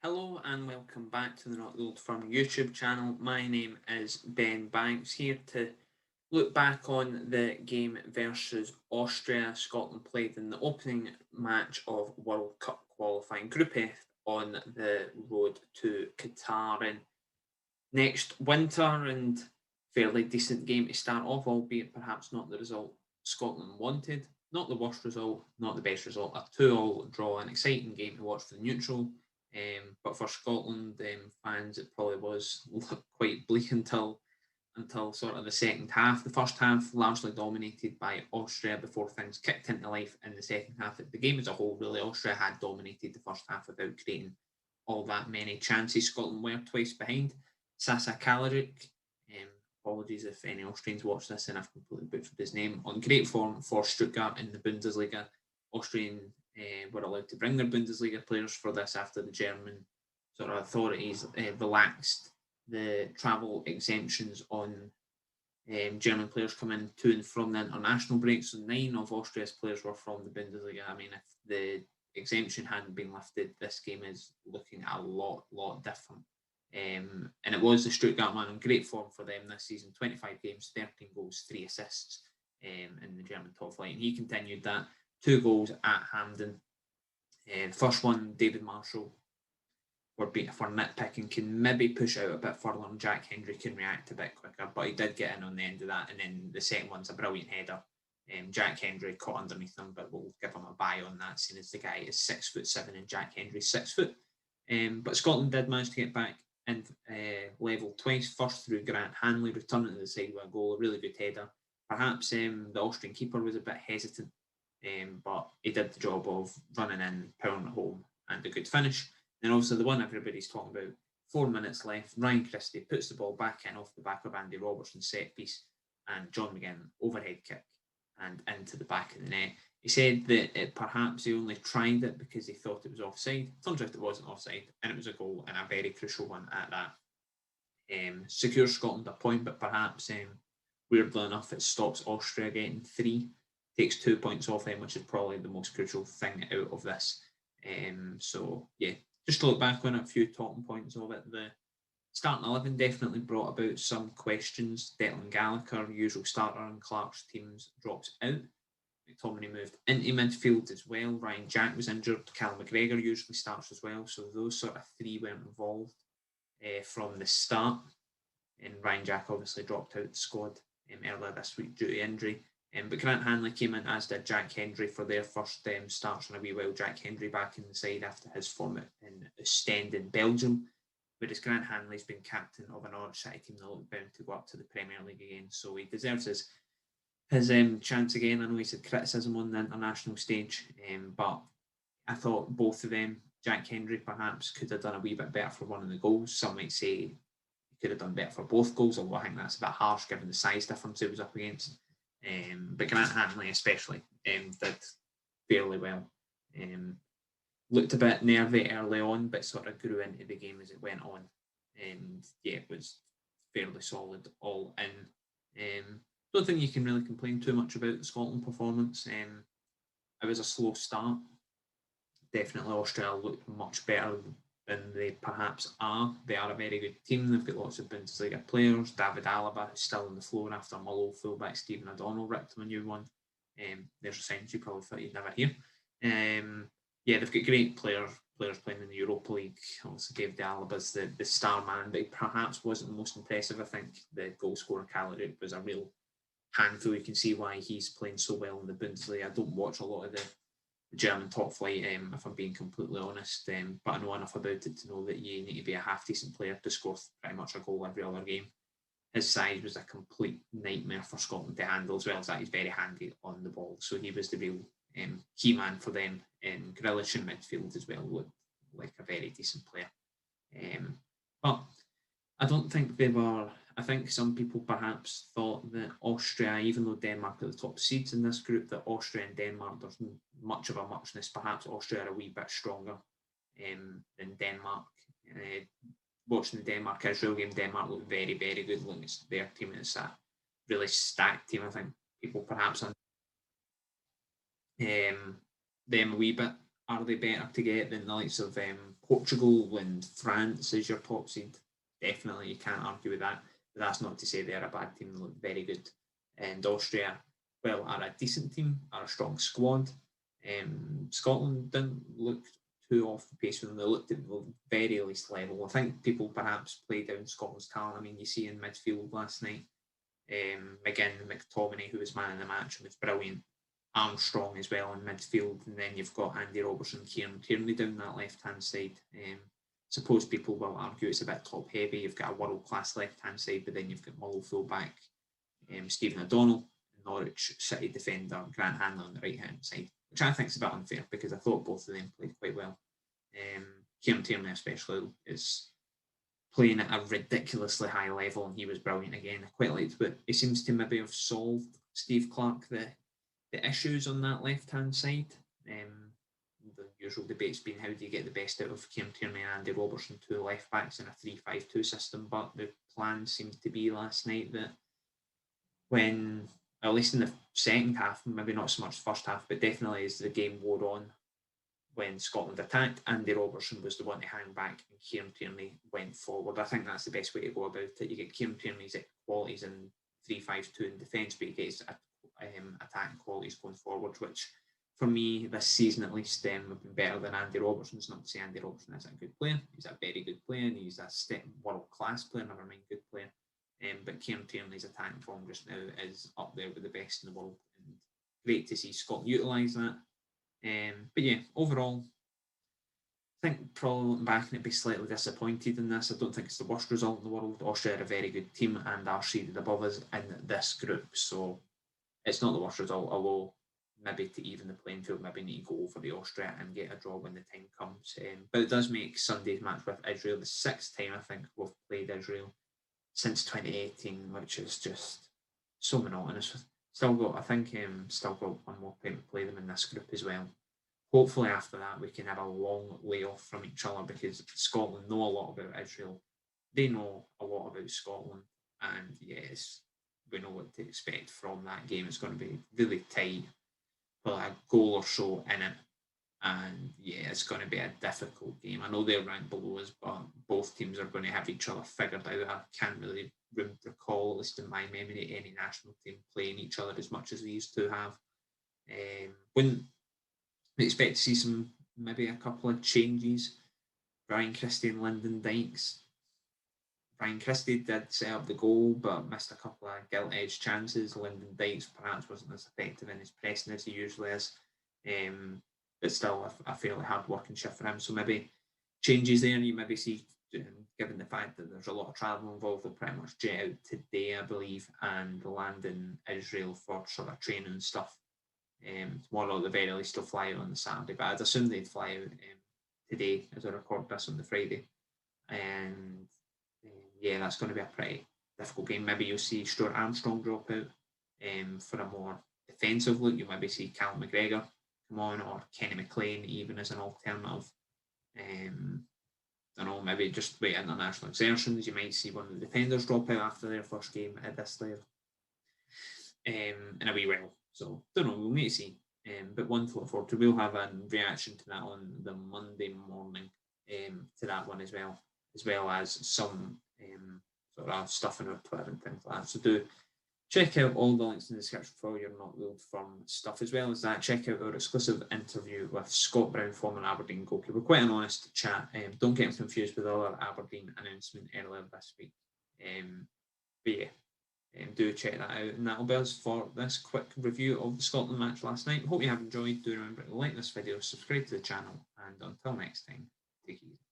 Hello and welcome back to the Not the Old Firm YouTube channel. My name is Ben Banks, here to look back on the game versus Austria. Scotland played in the opening match of World Cup qualifying Group F on the road to Qatar in next winter, and fairly decent game to start off, albeit perhaps not the result Scotland wanted. Not the worst result, not the best result. A 2-all draw, an exciting game to watch for the neutral. But for Scotland fans, it probably was quite bleak until sort of the second half. The first half largely dominated by Austria before things kicked into life in the second half. The game as a whole, really, Austria had dominated the first half without creating all that many chances. Scotland were twice behind. Sasa Kalajic, apologies if any Austrians watch this and I've completely butchered his name, on great form for Stuttgart in the Bundesliga. Austrian were allowed to bring their Bundesliga players for this after the German sort of authorities relaxed the travel exemptions on German players coming to and from the international break. So 9 of Austria's players were from the Bundesliga. I mean, if the exemption hadn't been lifted, this game is looking a lot different. And it was the Stuttgart man in great form for them this season. 25 games, 13 goals, 3 assists in the German top flight. And he continued that. 2 goals at Hampden. First one, David Marshall, for nitpicking, can maybe push out a bit further, and Jack Hendry can react a bit quicker, but he did get in on the end of that. And then the second one's a brilliant header. Jack Hendry caught underneath him, but we'll give him a buy on that, seeing as the guy is 6'7" and Jack Hendry's 6 foot. But Scotland did manage to get back and level twice. First through Grant Hanley, returning to the side with a goal, a really good header. Perhaps the Austrian keeper was a bit hesitant, but he did the job of running in, powering it home, and a good finish. And also the one everybody's talking about, 4 minutes left, Ryan Christie puts the ball back in off the back of Andy Robertson's set piece, and John McGinn overhead kick and into the back of the net. He said that perhaps he only tried it because he thought it was offside. Turns out it wasn't offside, and it was a goal, and a very crucial one at that. Secures Scotland a point, but perhaps weirdly enough, it stops Austria getting 3, takes 2 points off them, which is probably the most crucial thing out of this. So yeah, just to look back on it, a few talking points of it. The starting 11 definitely brought about some questions. Declan Gallagher, usual starter in Clark's teams, drops out. McTominay moved into midfield as well. Ryan Jack was injured. Callum McGregor usually starts as well. So those sort of 3 weren't involved from the start. And Ryan Jack obviously dropped out the squad earlier this week due to injury. But Grant Hanley came in, as did Jack Hendry, for their first starts in a wee while. Jack Hendry back in the side after his form in Ostend in Belgium, whereas Grant Hanley's been captain of an Norwich City team that look bound to go up to the Premier League again. So he deserves his chance again. I know he's had criticism on the international stage, but I thought both of them, Jack Hendry perhaps could have done a wee bit better for one of the goals. Some might say he could have done better for both goals, although I think that's a bit harsh given the size difference he was up against. But Grant Hanley especially did fairly well. Looked a bit nervy early on, but sort of grew into the game as it went on. And yeah, it was fairly solid all in. Don't think you can really complain too much about the Scotland performance. It was a slow start. Definitely Austria looked much better than they perhaps are. They are a very good team. They've got lots of Bundesliga players. David Alaba, who's still on the floor after Mullow fullback Stephen O'Donnell ripped him a new one. There's a sentence you probably thought you'd never hear. Yeah, they've got great players playing in the Europa League. Obviously gave the Alabas the star man, but he perhaps wasn't the most impressive. I think the goal scorer Kalajic was a real handful. You can see why he's playing so well in the Bundesliga. I don't watch a lot of the German top flight, if I'm being completely honest, but I know enough about it to know that you need to be a half decent player to score pretty much a goal every other game. His size was a complete nightmare for Scotland to handle, as well as that he's very handy on the ball. So he was the real key man for them. And Grealish in midfield as well looked like a very decent player. But I don't think they were. I think some people perhaps thought that Austria, even though Denmark are the top seeds in this group, that Austria and Denmark, there's much of a muchness. Perhaps Austria are a wee bit stronger than Denmark. Watching the Denmark-Israel game, Denmark looked very, very good. Looking at their team, it's a really stacked team. I think people perhaps them a wee bit. Are they better to get than the likes of Portugal and France is your top seed. Definitely, you can't argue with that. But that's not to say they're a bad team. They look very good. And Austria, well, are a decent team, are a strong squad. Scotland didn't look too off the pace when they looked at the very least level. I think people perhaps play down Scotland's talent. I mean, you see in midfield last night, McGinn, McTominay, who was man of the match and was brilliant. Armstrong as well in midfield, and then you've got Andy Robertson, Kieran Tierney down that left-hand side. Suppose people will argue it's a bit top-heavy. You've got a world-class left-hand side, but then you've got Muller full-back, Stephen O'Donnell, Norwich City defender, Grant Hanley on the right-hand side, which I think is a bit unfair because I thought both of them played quite well. Kieran Tierney especially is playing at a ridiculously high level, and he was brilliant again. I quite liked, but he seems to maybe have solved Steve Clarke the issues on that left-hand side. The usual debate's been how do you get the best out of Kieran Tierney and Andy Robertson, two left-backs in a 3-5-2 system, but the plan seemed to be last night that when, at least in the second half, maybe not so much the first half, but definitely as the game wore on, when Scotland attacked, Andy Robertson was the one to hang back and Kieran Tierney went forward. I think that's the best way to go about it. You get Kieran Tierney's qualities in 3-5-2 in defence, but he gets attacking qualities going forward, which for me this season at least have been better than Andy Robertson's. Not to say Andy Robertson isn't a good player, he's a very good player, and he's a world-class player, never mind good player. But Kieran Tierney's attacking form just now is up there with the best in the world, and great to see Scotland utilise that. But yeah, overall, I think probably looking back and it'd be slightly disappointed in this. I don't think it's the worst result in the world. Austria are a very good team and are seeded above us in this group, so it's not the worst result, although maybe to even the playing field, maybe need to go over the Austria and get a draw when the time comes. But it does make Sunday's match with Israel the sixth time I think we've played Israel since 2018, which is just so monotonous. Still got one more time to play them in this group as well. Hopefully after that we can have a long layoff from each other because Scotland know a lot about Israel. They know a lot about Scotland, and yes, we know what to expect from that game. It's going to be really tight, probably a goal or so in it, and yeah, it's going to be a difficult game. I know they're ranked below us, but both teams are going to have each other figured out. I can't really recall, at least in my memory, any national team playing each other as much as we used to have. Wouldn't expect to see maybe a couple of changes. Brian Christie and Lyndon Dykes. Brian Christie did set up the goal, but missed a couple of gilt-edged chances. Lyndon Dykes perhaps wasn't as effective in his pressing as he usually is. But still a fairly hard-working shift for him. So maybe changes there, and you maybe see, given the fact that there's a lot of travel involved, they'll pretty much jet out today, I believe, and land in Israel for sort of training and stuff. Tomorrow at the very least they'll fly out on the Saturday, but I'd assume they'd fly out today as I record this on the Friday. And yeah, that's going to be a pretty difficult game. Maybe you'll see Stuart Armstrong drop out for a more defensive look. You'll maybe see Callum McGregor come on, or Kenny McLean even as an alternative. I don't know, maybe just wait international exertions. You might see one of the defenders drop out after their first game at this level in a wee while. So, don't know, we'll need to see. But one to look forward to. We'll have a reaction to that on the Monday morning to that one as well as some sort of stuff on our Twitter and things like that. So do check out all the links in the description for all your Not Ruled Firm stuff. As well as that, check out our exclusive interview with Scott Brown, former Aberdeen goalkeeper. Quite an honest chat. Don't get confused with the other Aberdeen announcement earlier this week. But yeah, do check that out. And that'll be us for this quick review of the Scotland match last night. Hope you have enjoyed. Do remember to like this video, subscribe to the channel, and until next time, take it easy.